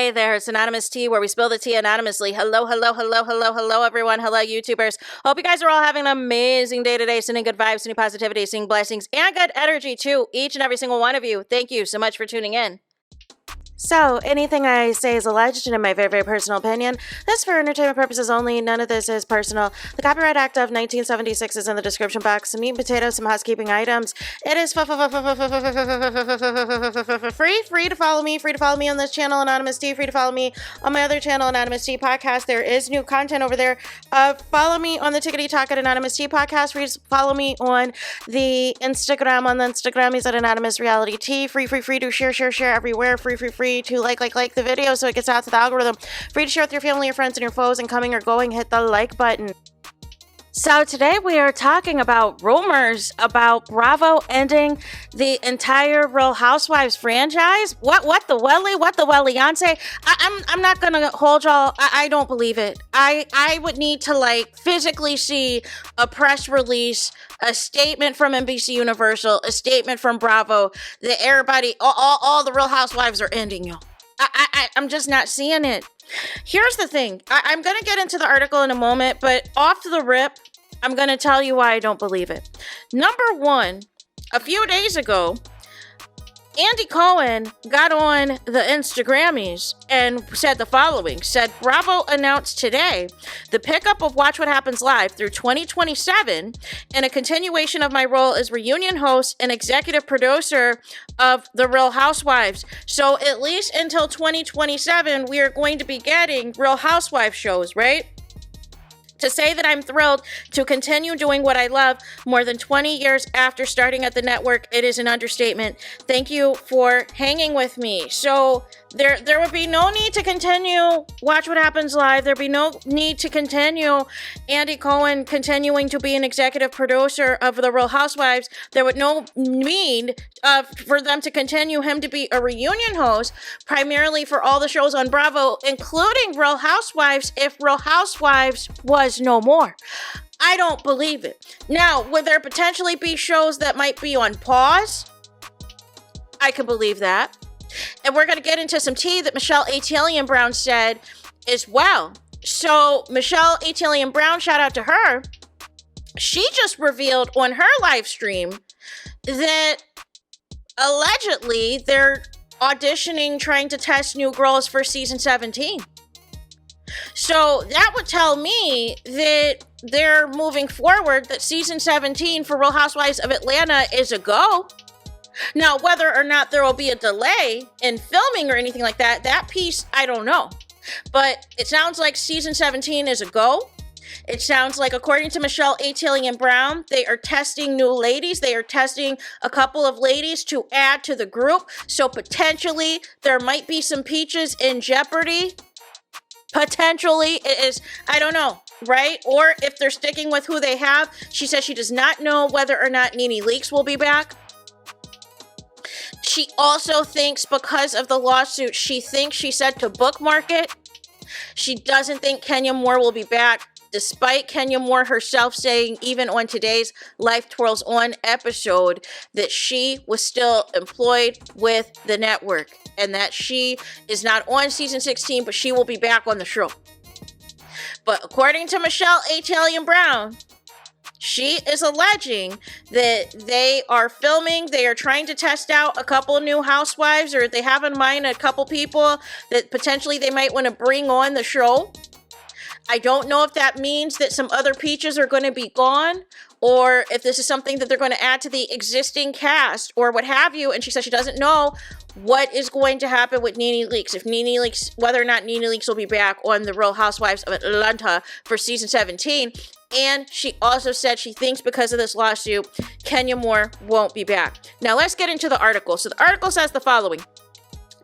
Hey there, it's Anonymous Tea, where we spill the tea anonymously. Hello, everyone. Hello, YouTubers. Hope you guys are all having an amazing day today, sending good vibes, sending positivity, sending blessings, and good energy to each and every single one of you. Thank you so much for tuning in. So, anything I say is alleged and in my very, very personal opinion. This is for entertainment purposes only. None of this is personal. The Copyright Act of 1976 is in the description box. Some meat and potatoes, some housekeeping items. It is free to follow me. Free to follow me on this channel, Anonymous Tea. Free to follow me on my other channel, Anonymous Tea Podcast. There is new content over there. Follow me on the Tickety Talk at Anonymous Tea Podcast. Free to follow me on the Instagram. On the Instagram, he's at Anonymous Reality Tea. Free to share everywhere. Free to like the video so it gets out to the algorithm. Free to share with your family, your friends, and your foes, and coming or going, hit the like button. So today we are talking about rumors about Bravo ending the entire Real Housewives franchise. What the welly-yance? I'm not gonna hold y'all. I don't believe it. I would need to physically see a press release, a statement from NBC Universal, a statement from Bravo that everybody, all the Real Housewives are ending, y'all. I'm just not seeing it. Here's the thing. I'm going to get into the article in a moment, but off the rip, I'm going to tell you why I don't believe it. Number one, a few days ago, Andy Cohen got on the Instagrammies and said the following. Said, Bravo announced today the pickup of Watch What Happens Live through 2027 and a continuation of my role as reunion host and executive producer of The Real Housewives. So at least until 2027, we are going to be getting Real Housewives shows, right? To say that I'm thrilled to continue doing what I love more than 20 years after starting at the network, it is an understatement. Thank you for hanging with me. So there would be no need to continue Watch What Happens Live. There'd be no need to continue Andy Cohen continuing to be an executive producer of The Real Housewives. There would no need for them to continue him to be a reunion host, primarily for all the shows on Bravo, including Real Housewives, if Real Housewives was no more. I don't believe it. Now, would there potentially be shows that might be on pause? I can believe that. And we're going to get into some tea that Michelle Atalian-Brown said as well. So Michelle Atalian-Brown, shout out to her. She just revealed on her live stream that allegedly they're auditioning, trying to test new girls for season 17. So that would tell me that they're moving forward, that season 17 for Real Housewives of Atlanta is a go. Now, whether or not there will be a delay in filming or anything like that, that piece, I don't know. But it sounds like season 17 is a go. It sounds like, according to Michelle Atalian-Brown, they are testing new ladies. They are testing a couple of ladies to add to the group. So potentially there might be some peaches in jeopardy. Potentially, it is, I don't know, right? Or if they're sticking with who they have. She says she does not know whether or not NeNe Leakes will be back. She also thinks, because of the lawsuit, she thinks she said to bookmark it. She doesn't think Kenya Moore will be back, despite Kenya Moore herself saying, even on today's Life Twirls On episode, that she was still employed with the network and that she is not on season 16, but she will be back on the show. But according to Michelle Atalian-Brown, she is alleging that they are filming, they are trying to test out a couple new housewives, or they have in mind a couple people that potentially they might want to bring on the show. I don't know if that means that some other peaches are going to be gone, or if this is something that they're going to add to the existing cast, or what have you. And she says she doesn't know what is going to happen with NeNe Leakes, if NeNe Leakes, whether or not NeNe Leakes will be back on The Real Housewives of Atlanta for season 17. And she also said she thinks because of this lawsuit, Kenya Moore won't be back. Now let's get into the article. So the article says the following.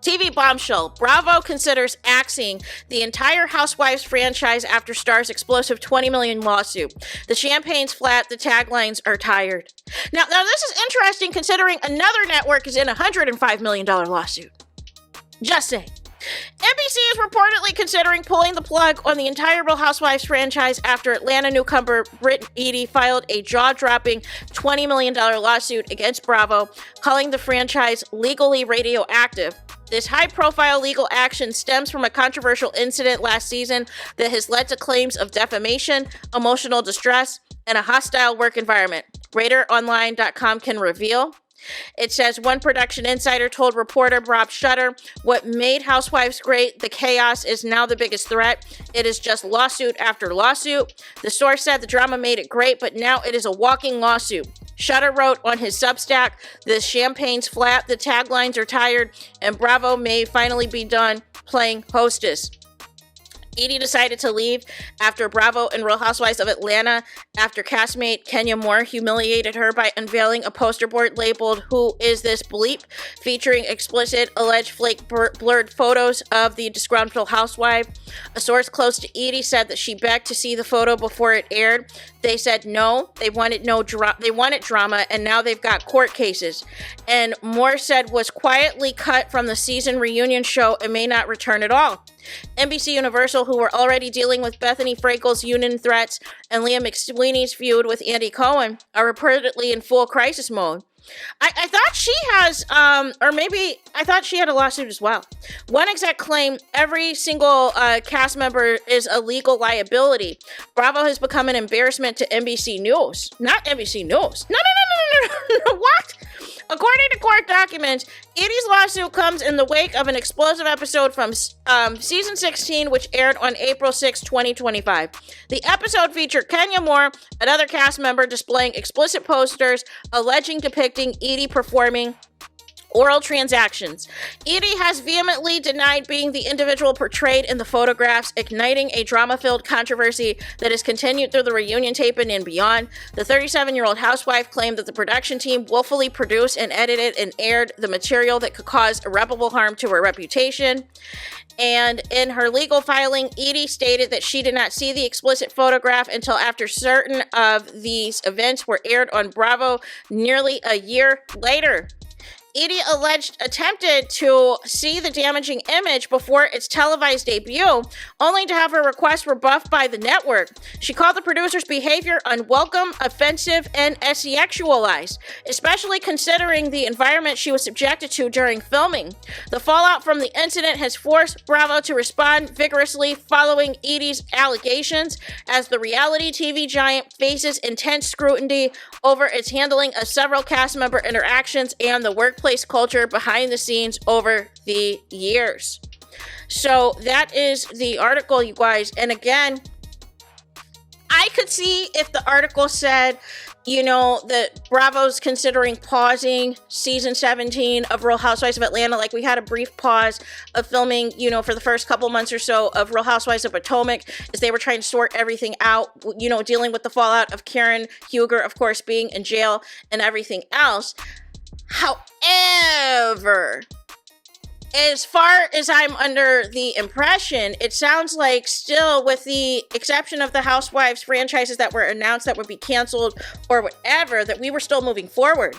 TV bombshell. Bravo considers axing the entire Housewives franchise after Star's explosive $20 million lawsuit. The champagne's flat, the taglines are tired. Now this is interesting considering another network is in a $105 million lawsuit. Just saying. NBC is reportedly considering pulling the plug on the entire Real Housewives franchise after Atlanta newcomer Britt Eady filed a jaw-dropping $20 million lawsuit against Bravo, calling the franchise legally radioactive. This high-profile legal action stems from a controversial incident last season that has led to claims of defamation, emotional distress, and a hostile work environment. RadarOnline.com can reveal. It says one production insider told reporter Rob Shutter, "What made Housewives great, the chaos, is now the biggest threat. It is just lawsuit after lawsuit. The source said the drama made it great, but now it is a walking lawsuit." Shutter wrote on his Substack, "The champagne's flat, the taglines are tired, and Bravo may finally be done playing hostess." Edie decided to leave after Bravo and Real Housewives of Atlanta after castmate Kenya Moore humiliated her by unveiling a poster board labeled "Who is this bleep?" featuring explicit, alleged flake blurred photos of the disgruntled housewife. A source close to Edie said that she begged to see the photo before it aired. They said no, they wanted drama, and now they've got court cases. And Moore said was quietly cut from the season reunion show and may not return at all. NBC Universal, who were already dealing with Bethany Frankel's union threats and Leah McSweeney's feud with Andy Cohen, are reportedly in full crisis mode. I thought she has, or maybe I thought she had a lawsuit as well. One exec claimed every single cast member is a legal liability. Bravo has become an embarrassment to NBC News. Not NBC News. No. What? According to court documents, Edie's lawsuit comes in the wake of an explosive episode from season 16, which aired on April 6, 2025. The episode featured Kenya Moore, another cast member, displaying explicit posters alleging depicting Edie performing oral transactions. Edie has vehemently denied being the individual portrayed in the photographs, igniting a drama-filled controversy that has continued through the reunion taping and beyond. The 37-year-old housewife claimed that the production team willfully produced and edited and aired the material that could cause irreparable harm to her reputation. And in her legal filing, Edie stated that she did not see the explicit photograph until after certain of these events were aired on Bravo nearly a year later. Edie attempted to see the damaging image before its televised debut, only to have her request rebuffed by the network. She called the producer's behavior unwelcome, offensive, and sexualized, especially considering the environment she was subjected to during filming. The fallout from the incident has forced Bravo to respond vigorously following Edie's allegations, as the reality TV giant faces intense scrutiny over its handling of several cast member interactions and the workplace culture behind the scenes over the years. So that is the article, you guys. And again, I could see if the article said, that Bravo's considering pausing season 17 of Real Housewives of Atlanta. Like, we had a brief pause of filming, for the first couple months or so of Real Housewives of Potomac, as they were trying to sort everything out, dealing with the fallout of Karen Huger, of course, being in jail and everything else. However, as far as I'm under the impression, it sounds like still, with the exception of the Housewives franchises that were announced that would be canceled or whatever, that we were still moving forward.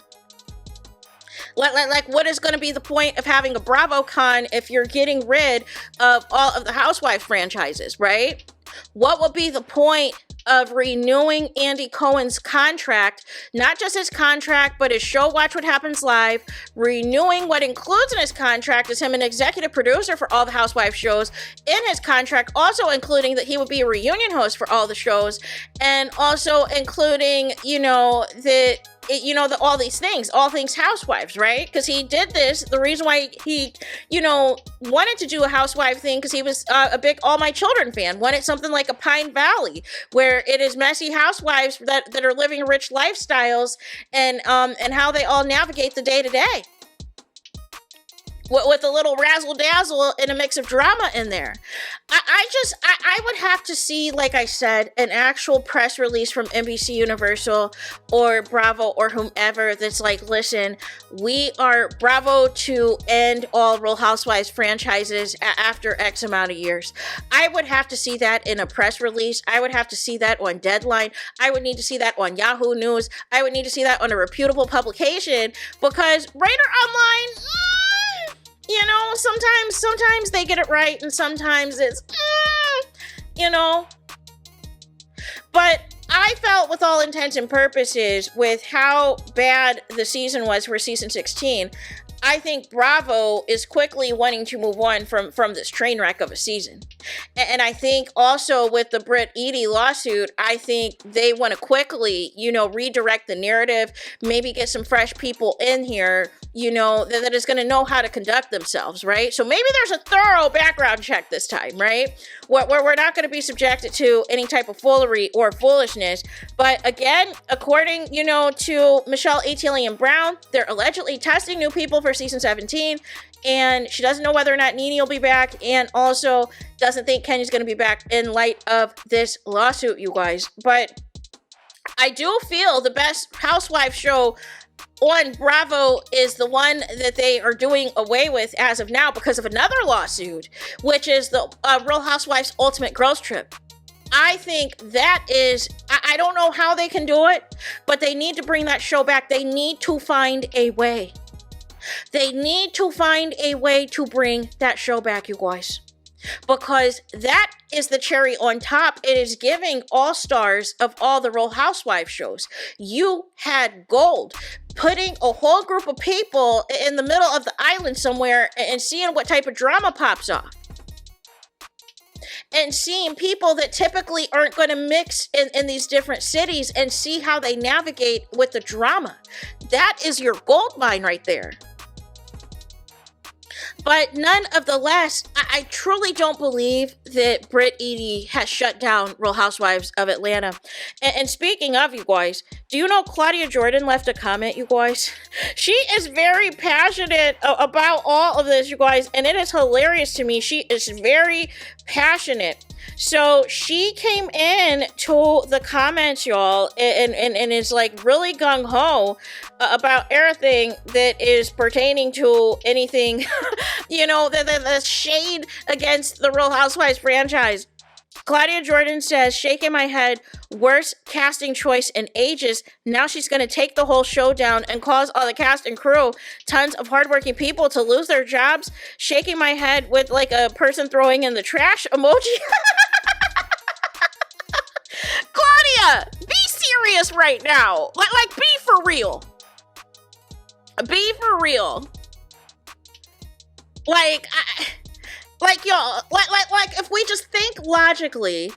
Like, what is going to be the point of having a BravoCon if you're getting rid of all of the Housewives franchises, right? What would be the point of renewing Andy Cohen's contract, not just his contract, but his show Watch What Happens Live, renewing what includes in his contract is him an executive producer for all the Housewives shows, in his contract also including that he would be a reunion host for all the shows, and also including, all these things, all things Housewives, right? Because he did this, the reason why he, wanted to do a Housewife thing, because he was a big All My Children fan, wanted something like a Pine Valley, where it is messy housewives that are living rich lifestyles, and how they all navigate the day-to-day. With a little razzle-dazzle and a mix of drama in there. I would have to see, like I said, an actual press release from NBC Universal or Bravo or whomever that's like, listen, we are Bravo to end all Real Housewives franchises after X amount of years. I would have to see that in a press release. I would have to see that on Deadline. I would need to see that on Yahoo News. I would need to see that on a reputable publication, because Radar Online, sometimes they get it right, and sometimes it's, But I felt, with all intents and purposes, with how bad the season was for season 16, I think Bravo is quickly wanting to move on from this train wreck of a season. And I think also with the Britt Edie lawsuit, I think they want to quickly, redirect the narrative, maybe get some fresh people in here, that is going to know how to conduct themselves, right? So maybe there's a thorough background check this time, right? Where we're not going to be subjected to any type of foolery or foolishness. But again, according, to Michelle Atelian Brown, they're allegedly testing new people for season 17, and she doesn't know whether or not Nene will be back, and also doesn't think Kenya's going to be back in light of this lawsuit, you guys. But I do feel the best Housewives show on Bravo is the one that they are doing away with as of now because of another lawsuit, which is the Real Housewives Ultimate Girls Trip. I think that is, I don't know how they can do it, but they need to bring that show back. They need to find a way. They need to find a way to bring that show back, you guys. Because that is the cherry on top. It is giving all stars of all the Real Housewives shows. You had gold. Putting a whole group of people in the middle of the island somewhere and seeing what type of drama pops off. And seeing people that typically aren't going to mix in these different cities and see how they navigate with the drama. That is your gold mine right there. But none of the less, I truly don't believe that Britt Edie has shut down Real Housewives of Atlanta. And speaking of, you guys, do you know Claudia Jordan left a comment, you guys? She is very passionate about all of this, you guys, and it is hilarious to me. She is very passionate. So she came in to the comments, y'all, and is like really gung-ho about everything that is pertaining to anything, the shade against the Real Housewives franchise. Claudia Jordan says, shaking my head, worst casting choice in ages. Now she's going to take the whole show down and cause all the cast and crew, tons of hardworking people, to lose their jobs. Shaking my head with like a person throwing in the trash emoji. Claudia, be serious right now. Like be for real. Be for real. Y'all, if we just think logically,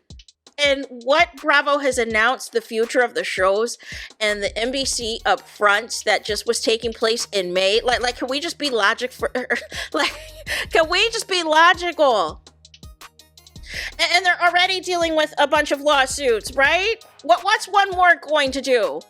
and what Bravo has announced the future of the shows and the NBC upfronts that just was taking place in May, can we just be can we just be logical? And they're already dealing with a bunch of lawsuits, right? What's one more going to do?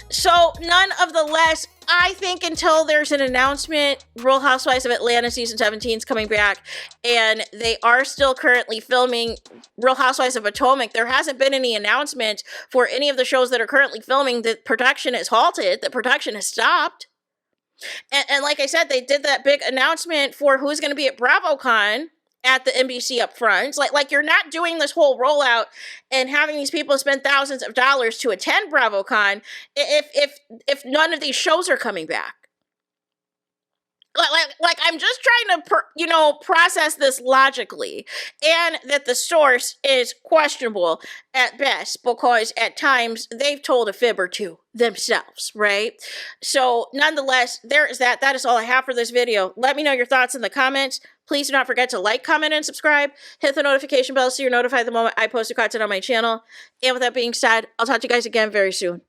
So none of the less, I think until there's an announcement, Real Housewives of Atlanta season 17 is coming back, and they are still currently filming Real Housewives of Potomac. There hasn't been any announcement for any of the shows that are currently filming that production is halted, that production has stopped. And like I said, they did that big announcement for who's going to be at BravoCon at the NBC upfront. Like you're not doing this whole rollout and having these people spend thousands of dollars to attend BravoCon if none of these shows are coming back. Like I'm just trying to process this logically, and that the source is questionable at best, because at times they've told a fib or two themselves, right? So nonetheless, there is that. That is all I have for this video. Let me know your thoughts in the comments. Please do not forget to like, comment, and subscribe. Hit the notification bell so you're notified the moment I post new content on my channel. And with that being said, I'll talk to you guys again very soon.